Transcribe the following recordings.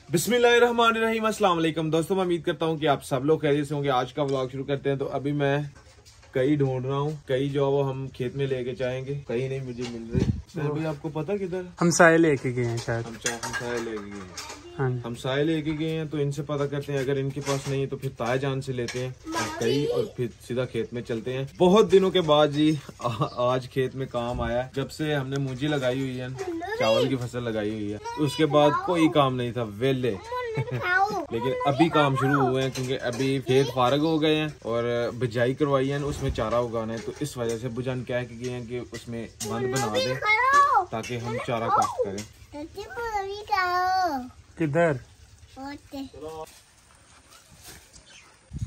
बिस्मिल्लाहिर्रहमानिर्रहीम। अस्सलाम वालेकुम दोस्तों, मैं उम्मीद करता हूँ कि आप सब लोग खैरियत से होंगे। आज का व्लॉग शुरू करते हैं। तो अभी मैं कई ढूंढ रहा हूँ, कई जो वो हम खेत में लेके जाएंगे, कहीं नहीं मुझे मिल रहे। भाई आपको पता किधर? हम साए लेके गए हैं शायद। हम साए लेके गए हैं। हाँ। हम साए लेके गए हैं तो इनसे पता करते हैं। अगर इनके पास नहीं है तो फिर ताया जान से लेते हैं कई, और फिर सीधा खेत में चलते हैं। बहुत दिनों के बाद जी आज खेत में काम आया। जब से हमने मूंजी लगाई हुई है, चावल की फसल लगाई हुई है, उसके बाद कोई काम नहीं था, वेले लेकिन अभी काम शुरू हुए हैं क्योंकि अभी खेत फारग हो गए हैं और बिजाई करवाई है, उसमें चारा उगाना है। तो इस वजह से बुजान क्या है कि उसमें बंद बना दे ताकि हम चारा काश्त करें। किधर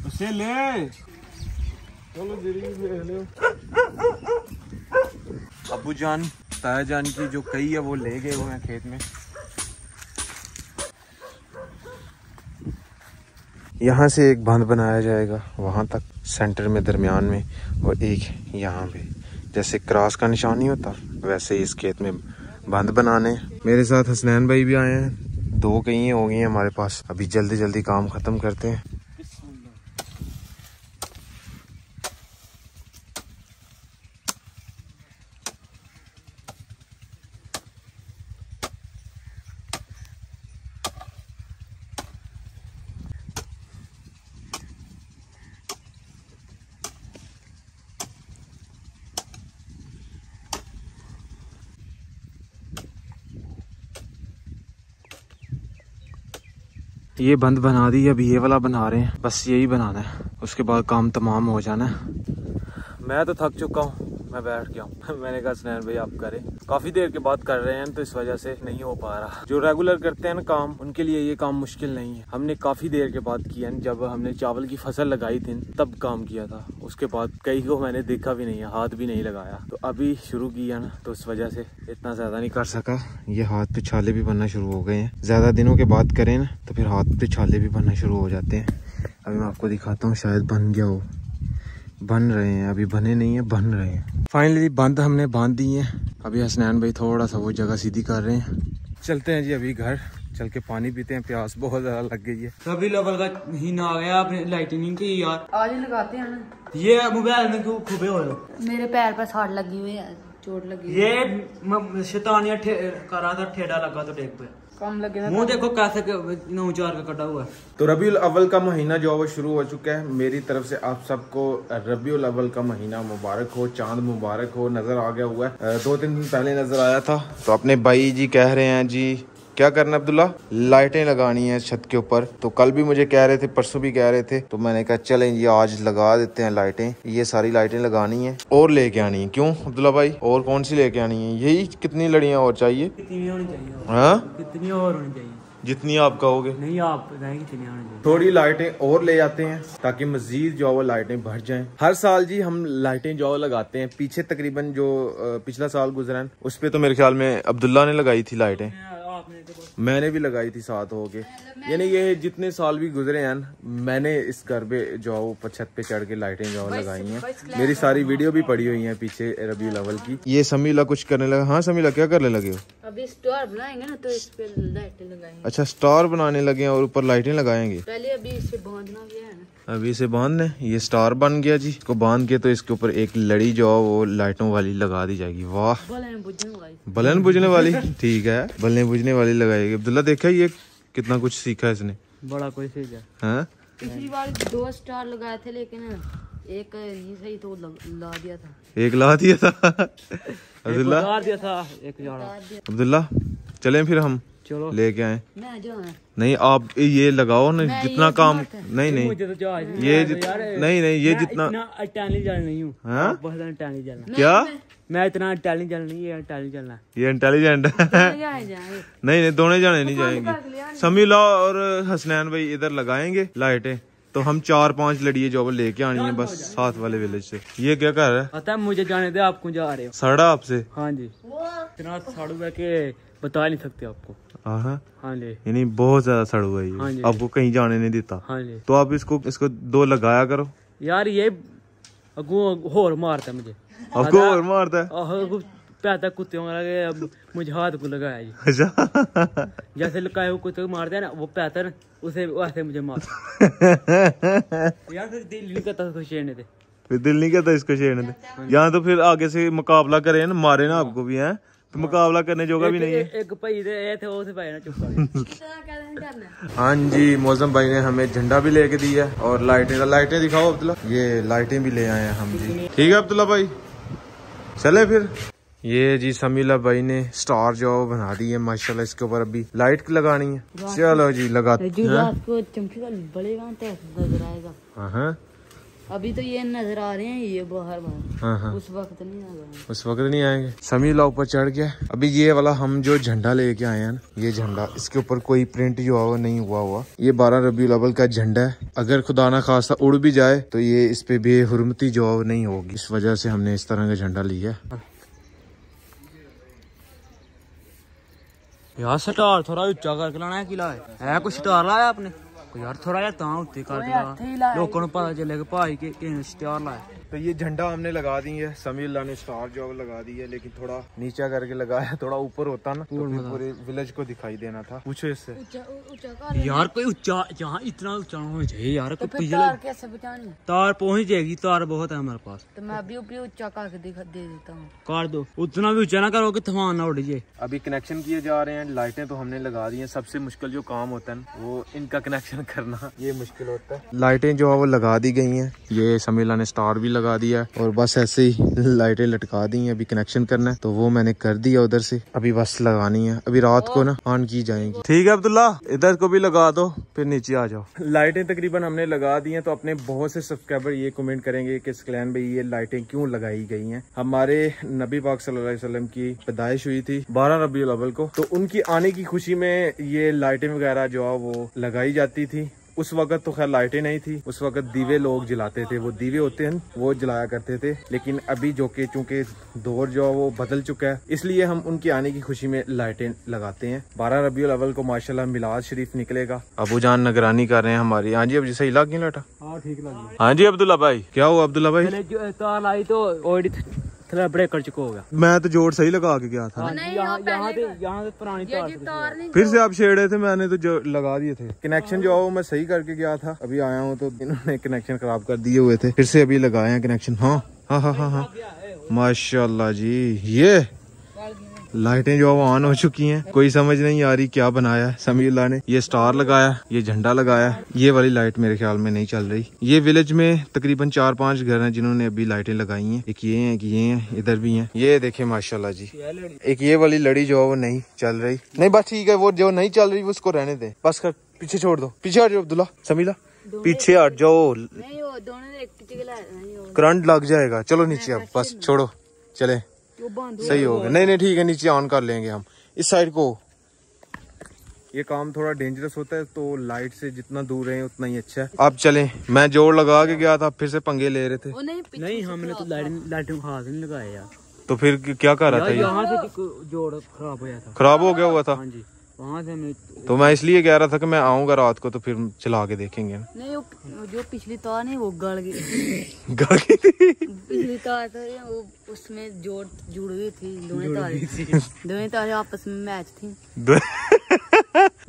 उसे ले चलो ले। अबू जान ताया जान की जो कई है वो ले गए हुए हैं खेत में। यहाँ से एक बांध बनाया जाएगा वहां तक, सेंटर में, दरमियान में, और एक यहाँ पे। जैसे क्रॉस का निशान नहीं होता वैसे इस खेत में बांध बनाने। मेरे साथ हसनैन भाई भी आए हैं। 2 कहीं हो गई हैं हमारे पास। अभी जल्दी जल्दी काम खत्म करते हैं। ये बंद बना दी, अभी ये वाला बना रहे हैं। बस यही बनाना है, उसके बाद काम तमाम हो जाना है। मैं तो थक चुका हूँ, मैं बैठ गया हूँ। मैंने कहा स्नैन भाई आप करें। काफी देर के बाद कर रहे हैं तो इस वजह से नहीं हो पा रहा। जो रेगुलर करते हैं ना काम, उनके लिए ये काम मुश्किल नहीं है। हमने काफी देर के बाद किया, जब हमने चावल की फसल लगाई थी तब काम किया था। उसके बाद कई को मैंने देखा भी नहीं है, हाथ भी नहीं लगाया। तो अभी शुरू किया ना तो इस वजह से इतना ज्यादा नहीं कर सका। ये हाथ पे छाले भी बनना शुरू हो गए हैं। ज्यादा दिनों के बाद करें ना तो फिर हाथ पे छाले भी बनना शुरू हो जाते हैं। अभी मैं आपको दिखाता हूँ, शायद बन गया हो। बन रहे हैं, अभी बने नहीं है, बन रहे हैं। फाइनली बंद हमने बांध दी है। अभी हसनैन भाई थोड़ा सा वो जगह सीधी कर रहे हैं। चलते हैं जी अभी घर, चल के पानी पीते हैं, प्यास बहुत ज्यादा लग गई है। सभी लेवल का महीना आ गया, आपने लाइटिंग की यार। आज ही लगाते हैं ना। ये मोबाइल में क्यों खुबे हो? मेरे पैर पर साड़ लगी हुई है, चोट लगी। ये शैतानिया कर रहा था, ठेडा लगा तो टेक पे कम लगे ना। मुंह देखो कैसे 9-4 का कटा हुआ है। तो रबीउल अव्वल का महीना जो है वो शुरू हो चुका है। मेरी तरफ से आप सबको रबीउल अव्वल का महीना मुबारक हो, चांद मुबारक हो। नजर आ गया हुआ है, 2-3 दिन पहले नजर आया था। तो अपने भाई जी कह रहे हैं जी क्या करना अब्दुल्ला, लाइटें लगानी है छत के ऊपर। तो कल भी मुझे कह रहे थे, परसों भी कह रहे थे। तो मैंने कहा चलें ये आज लगा देते हैं लाइटें। ये सारी लाइटें लगानी है और लेके आनी है। क्यों अब्दुल्ला भाई, और कौन सी लेके आनी है? यही कितनी लड़ियां और चाहिए? कितनी होनी चाहिए? हाँ कितनी और होनी चाहिए? जितनी आप कहोगे। नहीं आप नहीं, कितनी होनी चाहिए? थोड़ी लाइटें और ले जाते हैं ताकि मजीद जो वो लाइटें बढ़ जाएं। हर साल जी हम लाइटें जो लगाते हैं। पीछे तकरीबन जो पिछला साल गुजरा है उस पे तो मेरे ख्याल में अब्दुल्ला ने लगाई थी लाइटें, मैंने भी लगाई थी साथ होके। यानी ये जितने साल भी गुजरे हैं मैंने इस घर पे जो है ऊपर छत पे चढ़ के लाइटें जो लगाई हैं। मेरी सारी वीडियो भी पड़ी हुई हैं पीछे रबीउल अव्वल की। ये समीला कुछ करने लगा। हाँ समीला क्या करने लगे हो? अभी स्टार बनाएंगे ना तो इस पे लाइटें लगाएंगे। अच्छा स्टार बनाने लगे हैं और ऊपर लाइटें लगाएंगे। पहले अभी इसे बांधना भी है ना। अभी इसे बांधने, ये स्टार बन गया जी। इसको बांध के तो इसके ऊपर एक लड़ी जो है वो लाइटों वाली लगा दी जाएगी। वाह, बलन बुझने वाली। ठीक है, बलने बुझने वाली लगाएगी। अब्दुल्ला देखा ये कितना कुछ सीखा इसने, बड़ा कोई सीखा। हाँ पिछली बार 2 स्टार लगाए थे लेकिन एक नहीं सही तो ला दिया था। एक ला दिया था अब्दुल्ला, अब्दुल्ला चलें फिर हम चलो लेके आए। मैं जो है नहीं आप ये लगाओ ना जितना काम। नहीं नहीं मुझे तो ये नहीं नहीं ये जितना टैली जल नहीं हूँ। हाँ टैली जलना क्या? मैं इतना टैली जल नहीं, ये टैली जलना। ये इंटेलिजेंट नहीं नहीं दोनों जाने नहीं जाएंगे। समीला और हसनैन भाई इधर लगाएंगे लाइटें, तो हम 4-5 लड़िए जो लेके आनी है बस साथ वाले विलेज से। ये क्या कर रहा है? पता है मुझे जाने दे, आप क्यों जा रहे हो? सड़ा आपसे? हाँ जी, इतना साड़ू है कि बता नहीं सकते आपको। हाँ जी, यानी बहुत ज्यादा सड़ू है हाँ ये, जी। आपको कहीं जाने नहीं देता। हाँ जी, तो आप इसको 2 लगाया करो यार। ये अगू होर मारता है मुझे, आपको और मारता है। प्यादा कुत्ते लगे, अब मुझे हाथ को लगाया जी। अच्छा जैसे लुकाए हुए कुत्ते को मारते हैं ना, वो प्यादा उसे वैसे मुझे मार यार फिर दिल नहीं करता उसको छेड़ने थे। फिर दिल नहीं करता इसको छेड़ने दे। यहाँ तो फिर आगे से मुकाबला करे ना, मारे ना आपको भी है, तो मुकाबला करने जोगा भी नहीं है। एक भाई थे वो से भाई ना चुप। हाँ जी, मौसम भाई ने हमें झंडा भी लेके दिया है और लाइटें दिखाओ अब्दुल्ला। ये लाइटें भी ले आए हैं हम जी। ठीक है अब्दुल्ला भाई, चले फिर। ये जी समीला भाई ने स्टार जो बना दी है माशाल्लाह। इसके ऊपर अभी लाइट लगानी है। चलो जी लगाते हैं। चमकेगा बढ़ेगा तो नजर आएगा। हाँ अभी तो ये नजर आ रहे हैं, ये बाहर हाँ। उस वक्त नहीं आ रहे, उस वक्त नहीं आएंगे। समीला ऊपर चढ़ गया। अभी ये वाला हम जो झंडा लेके आए हैं ना, ये झंडा, इसके ऊपर कोई प्रिंट जो हुआ नहीं हुआ। ये 12 रबीउल अव्वल का झंडा है। अगर खुदा ना खास्ता उड़ भी जाए तो ये इस पे बेहुरमती जो नहीं होगी। इस वजह से हमने इस तरह का झंडा लिया। यार स्टार थोड़ा ऊंचा करके लाना है किला है कुछ स्टार लाया आपने यार थोड़ा यार ता उत्ते कर लोगों को पता चलेगा भाई के स्टार लाया। तो ये झंडा हमने लगा दी है। समीला ने स्टार जॉब लगा दी है, लेकिन थोड़ा नीचा करके लगाया। थोड़ा ऊपर होता ना तो पूरे विलेज को दिखाई देना था। पूछो इससे यार कोई ऊंचा, जहाँ इतना ऊंचा हो जाए यार। तो तार कैसे बचानी? तार पहुंच जाएगी, तार बहुत है हमारे पास। तो मैं अभी ऊपर ऊंचा करके दे देता हूँ। कर दो, उतना भी ऊंचा ना करो कि तूफान ना उड़ जाए। अभी कनेक्शन किए जा रहे हैं। लाइटें तो हमने लगा दी हैं। सबसे मुश्किल जो काम होता है वो इनका कनेक्शन करना, ये मुश्किल होता है। लाइटें जो है वो लगा दी गई हैं। ये समीला ने स्टार भी लगा दिया और बस ऐसे ही लाइटें लटका दी हैं। अभी कनेक्शन करना है तो वो मैंने कर दिया उधर से। अभी बस लगानी है, अभी रात को ना ऑन की जाएंगी। ठीक है अब्दुल्ला, इधर को भी लगा दो, फिर नीचे आ जाओ। लाइटें तकरीबन हमने लगा दी हैं। तो अपने बहुत से सब्सक्राइबर ये कमेंट करेंगे कि स्कलैन भाई ये लाइटें क्यों लगाई गई हैं। हमारे नबी पाक सल्लल्लाहु अलैहि वसल्लम की पैदाइश हुई थी 12 रबीउल अव्वल को, तो उनकी आने की खुशी में ये लाइटें वगैरह जो है वो लगाई जाती थी। उस वक्त तो खैर लाइटें नहीं थी, उस वक्त दीवे लोग जलाते थे। वो दीवे होते हैं वो जलाया करते थे। लेकिन अभी जो कि चूंकि दौर जो है वो बदल चुका है, इसलिए हम उनकी आने की खुशी में लाइटें लगाते हैं। 12 रबीउल अव्वल को माशाल्लाह मिलाद शरीफ निकलेगा। अबू जान निगरानी कर रहे हैं हमारी। हाँ जी, अब सही लग गई लाटा? हाँ ठीक लग। हाँ जी अब्दुल्ला भाई, क्या हुआ अब्दुल्ला भाई? तार आई तो थोड़ा ब्रेक कर चुका होगा। मैं तो जोड़ सही लगा के गया था। यहाँ पे पुरानी तार फिर से आप छेड़े थे, मैंने तो जो लगा दिए थे। कनेक्शन जो है वो मैं सही करके गया था। अभी आया हूँ तो इन्होंने कनेक्शन खराब कर दिए हुए थे। फिर से अभी लगाए हैं कनेक्शन। हाँ हाँ हाँ हाँ हाँ माशाल्लाह जी। ये लाइटें जो है ऑन हो चुकी हैं। कोई समझ नहीं आ रही क्या बनाया है समीला ने। ये स्टार लगाया, ये झंडा लगाया। ये वाली लाइट मेरे ख्याल में नहीं चल रही। ये विलेज में तकरीबन 4-5 घर हैं जिन्होंने अभी लाइटें लगाई हैं। एक ये हैं, ये हैं, इधर भी हैं। ये देखें माशाल्लाह जी। एक ये वाली लड़ी जो है वो नहीं चल रही। नहीं बस ठीक है, वो जो नहीं चल रही उसको रहने दे। बस कर, पीछे छोड़ दो। पीछे हट जाओ अब्दुल्ला, समीला पीछे हट जाओ, करंट लग जाएगा। चलो नीचे, अब बस छोड़ो, चले सही हो गया। नहीं ठीक है, नीचे ऑन कर लेंगे हम इस साइड को। ये काम थोड़ा डेंजरस होता है तो लाइट से जितना दूर रहे उतना ही अच्छा है। अब चलें, मैं जोड़ लगा के गया था, फिर से पंगे ले रहे थे। नहीं हमने तो लाइट हाथ नहीं लगाया यार। तो फिर क्या कर रहा था? यहाँ से जोड़ खराब हो गया था। खराब हो गया हुआ था? हाँ जी, वहाँ से तो मैं इसलिए कह रहा था कि मैं आऊंगा रात को तो फिर चला के देखेंगे। नहीं वो जो पिछली तार नहीं वो गड़ गई। गड़ गई पिछली तार था वो, उसमें जोड़ जुड़ गई थी। दोनों तारें आपस में मैच थी।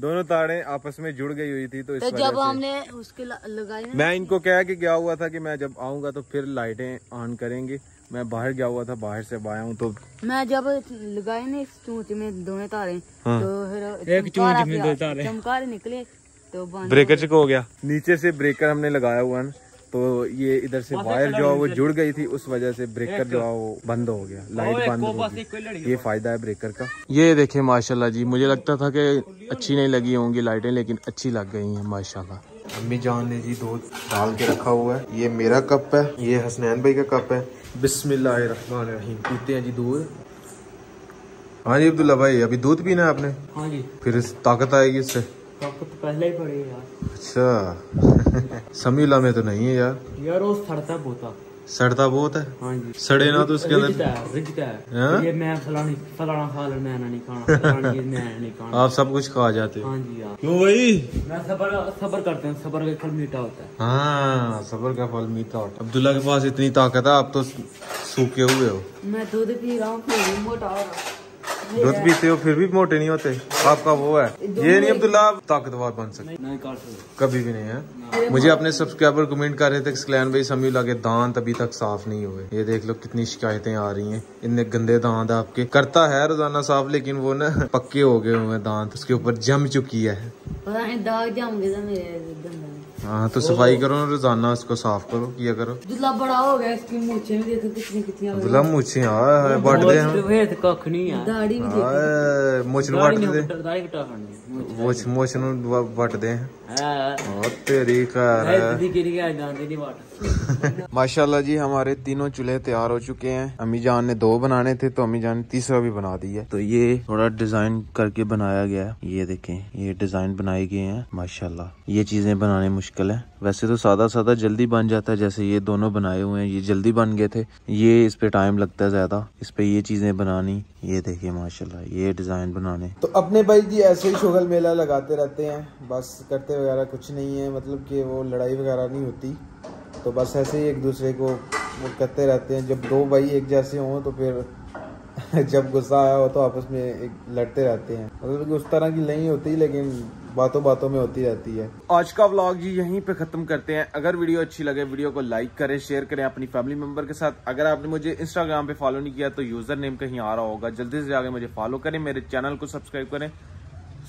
दोनों तारें आपस में जुड़ गई हुई थी। तो जब हमने उसके लगाई, मैं इनको कह के गया हुआ था कि मैं जब आऊंगा तो फिर लाइटें ऑन करेंगे। मैं बाहर गया हुआ था, बाहर से आया हूँ तो मैं जब लगाई ना इस चूंच में दोनों तारे, हाँ। तो फिर एक चूंच में 2 तारे चमकार निकले तो ब्रेकर चेक हो गया। नीचे से ब्रेकर हमने लगाया हुआ है तो ये इधर से वायर जो है वो जुड़ गई थी, उस वजह से ब्रेकर जो है वो बंद हो गया, लाइट बंद हो गई। ये फायदा है ब्रेकर का। ये देखे माशाल्लाह जी, मुझे लगता था कि अच्छी नहीं लगी होंगी लाइटें, लेकिन अच्छी लग गई हैं माशाल्लाह। अम्मी जान ने जी दूध डाल के रखा हुआ है। ये मेरा कप है, ये हसनैन भाई का कप है। बिस्मिल्लाहिर्रहमानिर्रहीम, पीते हैं जी दूध। हाँ जी अब्दुल्ला भाई, अभी दूध पीना है आपने? हाँ जी। फिर ताकत आएगी इससे? ताकत तो पहले ही पड़ी है यार। अच्छा समीला में तो नहीं है यार वो सड़ता बहुत। सड़ता बहुत है? हाँ जी। सड़े ना तो उसके अंदर रिजता है। ये मैं फलाना खा ले, मैं नहीं खाना, फलानी चीज मैं नहीं खाना। आप सब कुछ खा जाते हो? हाँ जी यार। क्यों भाई? मैं सबर करते हैं, सबर का फल मीठा होता है। हाँ, सबर का फल मीठा होता है। अब्दुल्ला के पास इतनी ताकत है, आप तो सूखे हुए हो। मैं दूध पी रहा हूँ फिर भी मोटा हो रहा। दूध पीते हो फिर भी मोटे नहीं होते, आपका वो है ये नहीं अब्दुल्ला आप ताकतवर बन सकते कभी भी नहीं है। मुझे अपने सब्सक्राइबर कमेंट कर रहे थे स्कलैन भाई समी लगे दांत अभी तक साफ नहीं हुए। ये देख लो कितनी शिकायतें आ रही हैं, इतने गंदे दांत आपके। करता है रोजाना साफ लेकिन वो ना पक्के हो गए हुए दांत, उसके ऊपर जम चुकी है। पता नहीं दाग जम गए मेरे दंदों में। हाँ तो सफाई करो रोजाना, उसको साफ करो किया करो। दूल्हा बड़ा हो गया, इसकी मूछें भी देखो कितनी कितनी दूल्हा मूछें बढ़ दे हम कख नहीं है। दाढ़ी भी देखो, मुछ what they, Mooch what they और तेरी माशाल्लाह जी हमारे तीनों चूल्हे तैयार हो चुके हैं। अम्मी जान ने 2 बनाने थे तो अम्मी जान ने तीसरा भी बना दिया। तो ये थोड़ा डिजाइन करके बनाया गया है, ये देखें ये डिजाइन बनाए गए हैं माशाल्लाह। ये चीजें बनाने मुश्किल है, वैसे तो सादा सादा जल्दी बन जाता है। जैसे ये दोनों बनाए हुए हैं ये जल्दी बन गए थे, ये इस पे टाइम लगता है ज्यादा, इस पे ये चीजें बनानी। ये देखिए माशाल्लाह ये डिजाइन बनाने। तो अपने भाई जी ऐसे ही शोगल मेला लगाते रहते हैं, बस करते वगैरह कुछ नहीं है, मतलब कि वो लड़ाई वगैरह नहीं होती। तो बस ऐसे ही एक दूसरे को वो करते रहते हैं। जब 2 भाई एक जैसे हों तो फिर जब गुस्सा आया हो तो आपस में एक लड़ते रहते हैं। मतलब कि उस तरह की नहीं होती लेकिन बातों बातों में होती रहती है। आज का व्लॉग जी यहीं पे खत्म करते हैं। अगर वीडियो अच्छी लगे वीडियो को लाइक करें, शेयर करें अपनी फैमिली मेंबर के साथ। अगर आपने मुझे इंस्टाग्राम पे फॉलो नहीं किया तो यूजर नेम कहीं आ रहा होगा, जल्दी से जाके मुझे फॉलो करें, मेरे चैनल को सब्सक्राइब करें,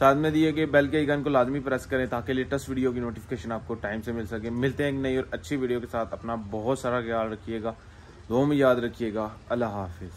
साथ में दिए गए बेल के आइकन को लाजमी प्रेस करें ताकि लेटेस्ट वीडियो की नोटिफिकेशन आपको टाइम से मिल सके। मिलते हैं एक नई और अच्छी वीडियो के साथ। अपना बहुत सारा ख्याल रखिएगा, दुआ में याद रखिएगा। अल्लाह हाफिज।